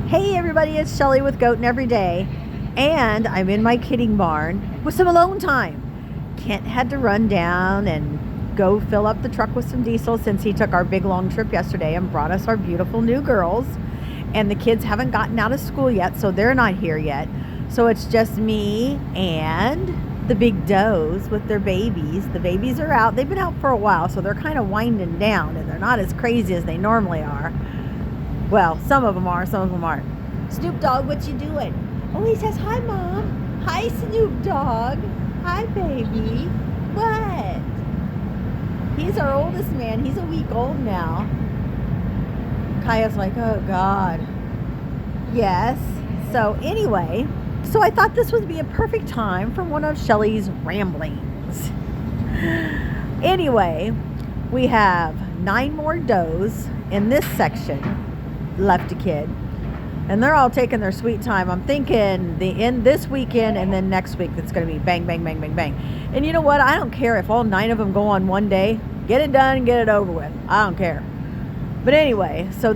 Hey everybody, it's Shelly with Goatin' Every Day, and I'm in my kidding barn with some alone time. Kent had to run down and go fill up the truck with some diesel since he took our big long trip yesterday and brought us our beautiful new girls. And the kids haven't gotten out of school yet, so they're not here yet. So it's just me and the big does with their babies. The babies are out. They've been out for a while, so they're kind of winding down and they're not as crazy as they normally are. Well, some of them are, some of them aren't. Snoop Dogg, what you doing? Oh, he says, hi, Mom. Hi, Snoop Dogg. Hi, baby. What? He's our oldest man. He's a week old now. Kaya's like, oh, God. Yes. So, anyway, so I thought this would be a perfect time for one of Shelly's ramblings. Anyway, we have 9 more does in this section left a kid, and they're all taking their sweet time. I'm thinking the end this weekend and then next week it's going to be bang, bang, bang, bang, bang. And you know what? I don't care if all 9 of them go on one day. Get it done and get it over with. I don't care. But anyway, so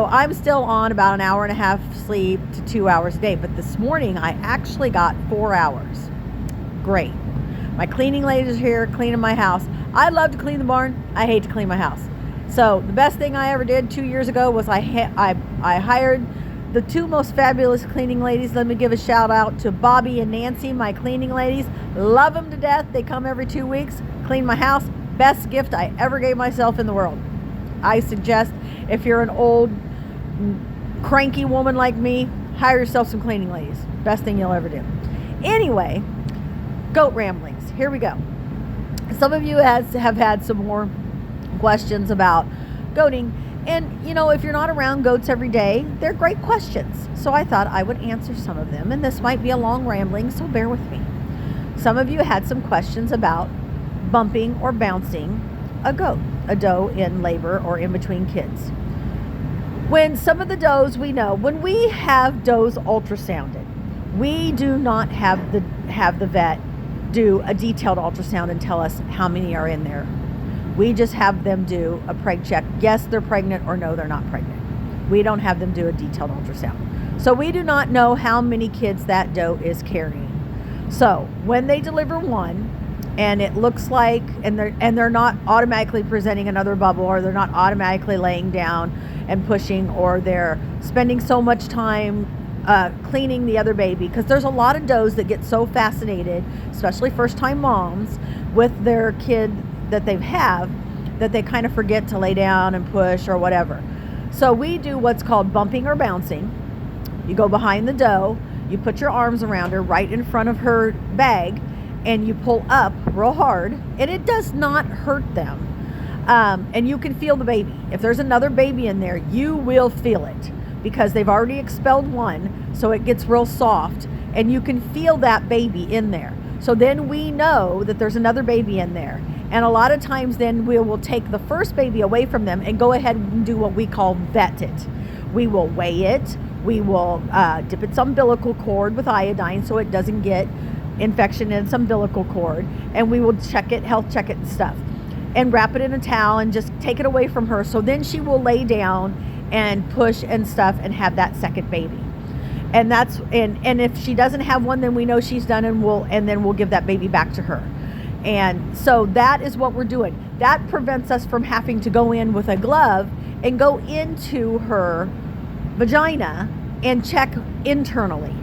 I'm still on about an hour and a half sleep to 2 hours a day. But this morning I actually got 4 hours. Great. My cleaning ladies are here cleaning my house. I love to clean the barn. I hate to clean my house. So the best thing I ever did 2 years ago was I hired the 2 most fabulous cleaning ladies. Let me give a shout out to Bobby and Nancy, my cleaning ladies. Love them to death. They come every 2 weeks, clean my house. Best gift I ever gave myself in the world. I suggest if you're an old, cranky woman like me, hire yourself some cleaning ladies. Best thing you'll ever do. Anyway, goat ramblings. Here we go. Some of you have had some more questions about goating, and you know, if you're not around goats every day, they're great questions, so I thought I would answer some of them, and this might be a long rambling, so bear with me. Some of you had some questions about bumping or bouncing a doe in labor or in between kids. When some of the does, we know when we have does ultrasounded, we do not have the vet do a detailed ultrasound and tell us how many are in there. We just have them do a preg check. Yes, they're pregnant, or no, they're not pregnant. We don't have them do a detailed ultrasound. So we do not know how many kids that doe is carrying. So when they deliver one, and it looks like, and they're not automatically presenting another bubble, or they're not automatically laying down and pushing, or they're spending so much time cleaning the other baby, because there's a lot of does that get so fascinated, especially first-time moms, with their kid that they have, that they kind of forget to lay down and push or whatever. So we do what's called bumping or bouncing. You go behind the doe, you put your arms around her right in front of her bag, and you pull up real hard, and it does not hurt them. And you can feel the baby. If there's another baby in there, you will feel it, because they've already expelled one, so it gets real soft, and you can feel that baby in there. So then we know that there's another baby in there. And a lot of times then we will take the first baby away from them and go ahead and do what we call vet it. We will weigh it. We will dip its umbilical cord with iodine so it doesn't get infection in its umbilical cord. And we will check it, health check it and stuff. And wrap it in a towel and just take it away from her. So then she will lay down and push and stuff and have that second baby. And that's and if she doesn't have one, then we know she's done, and then we'll give that baby back to her. And so that is what we're doing. That prevents us from having to go in with a glove and go into her vagina and check internally.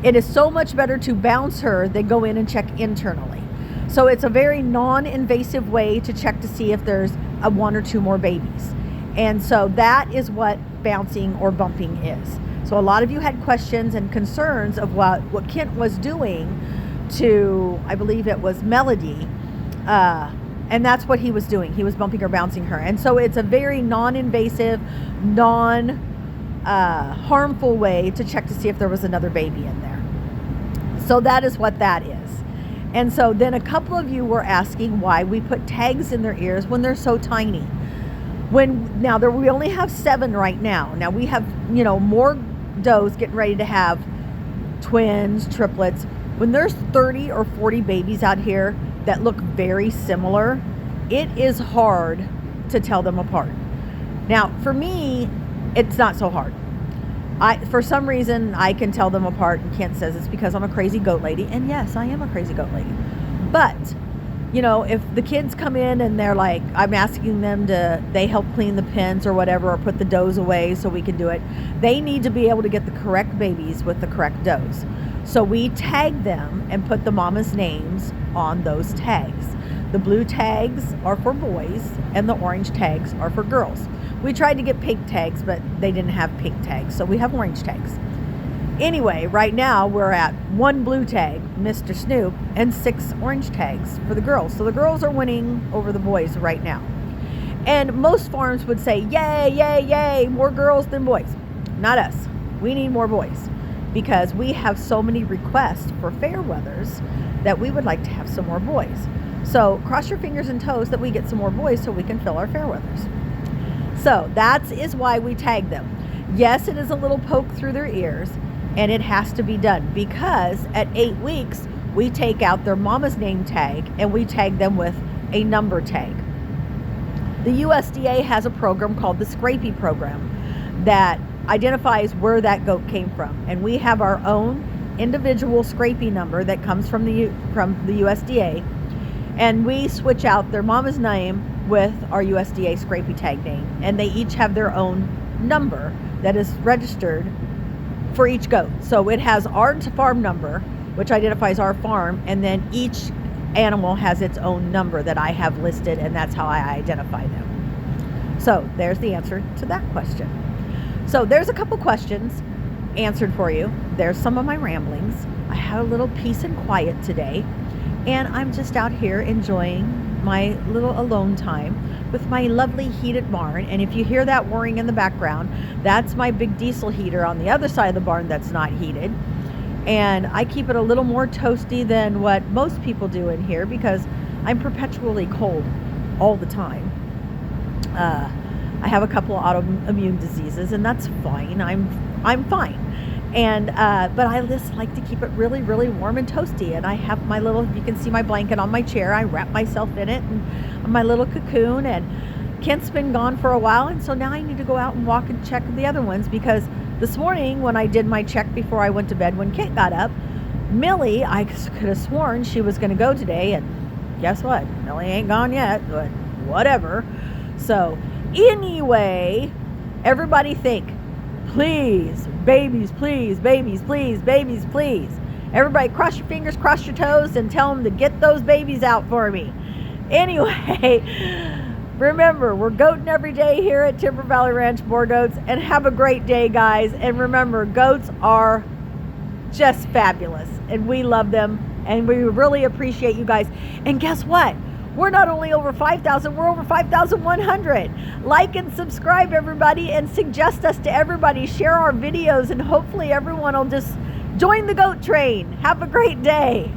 It is so much better to bounce her than go in and check internally. So it's a very non-invasive way to check to see if there's 1 or 2 more babies. And so that is what bouncing or bumping is. So a lot of you had questions and concerns of what Kent was doing to, I believe it was Melody, and that's what he was doing. He was bumping or bouncing her. And so it's a very non-invasive, harmful way to check to see if there was another baby in there. So that is what that is. And so then a couple of you were asking why we put tags in their ears when they're so tiny. We only have 7 right now. Now we have, more does getting ready to have twins, triplets. When there's 30 or 40 babies out here that look very similar, it is hard to tell them apart. Now, for me, it's not so hard. For some reason, I can tell them apart, and Kent says it's because I'm a crazy goat lady. And yes, I am a crazy goat lady. But, you know, if the kids come in and they're like, I'm asking them they help clean the pens or whatever, or put the does away so we can do it, they need to be able to get the correct babies with the correct does. So we tag them and put the mama's names on those tags. The blue tags are for boys and the orange tags are for girls. We tried to get pink tags, but they didn't have pink tags, so we have orange tags. Anyway, right now we're at 1 blue tag, Mr. Snoop, and 6 orange tags for the girls. So the girls are winning over the boys right now. And most farms would say, yay, yay, yay, more girls than boys. Not us. We need more boys because we have so many requests for fair weathers that we would like to have some more boys. So cross your fingers and toes that we get some more boys so we can fill our fair weathers. So that is why we tag them. Yes, it is a little poke through their ears, and it has to be done because at 8 weeks, we take out their mama's name tag and we tag them with a number tag. The USDA has a program called the Scrapie program that identifies where that goat came from. And we have our own individual Scrapie number that comes from the USDA. And we switch out their mama's name with our USDA Scrapie tag name, and they each have their own number that is registered for each goat. So it has our farm number, which identifies our farm, and then each animal has its own number that I have listed, and that's how I identify them. So there's the answer to that question. So there's a couple questions answered for you. There's some of my ramblings. I had a little peace and quiet today, and I'm just out here enjoying my little alone time with my lovely heated barn. And if you hear that whirring in the background, that's my big diesel heater on the other side of the barn that's not heated. And I keep it a little more toasty than what most people do in here because I'm perpetually cold all the time. I have a couple of autoimmune diseases, and that's fine. I'm fine. And but I just like to keep it really, really warm and toasty. And I have my little, you can see my blanket on my chair. I wrap myself in it and my little cocoon. And Kent's been gone for a while, and so now I need to go out and walk and check the other ones because this morning when I did my check before I went to bed, when Kent got up, Millie, I could have sworn she was going to go today, and guess what? Millie ain't gone yet, but whatever. So anyway, everybody think, please, babies, please, babies, please, babies, please. Everybody cross your fingers, cross your toes, and tell them to get those babies out for me. Anyway, remember, we're goating every day here at Timber Valley Ranch More Goats, and have a great day, guys. And remember, goats are just fabulous, and we love them, and we really appreciate you guys. And guess what? We're not only over 5,000, we're over 5,100. Like and subscribe, everybody, and suggest us to everybody. Share our videos, and hopefully everyone will just join the goat train. Have a great day.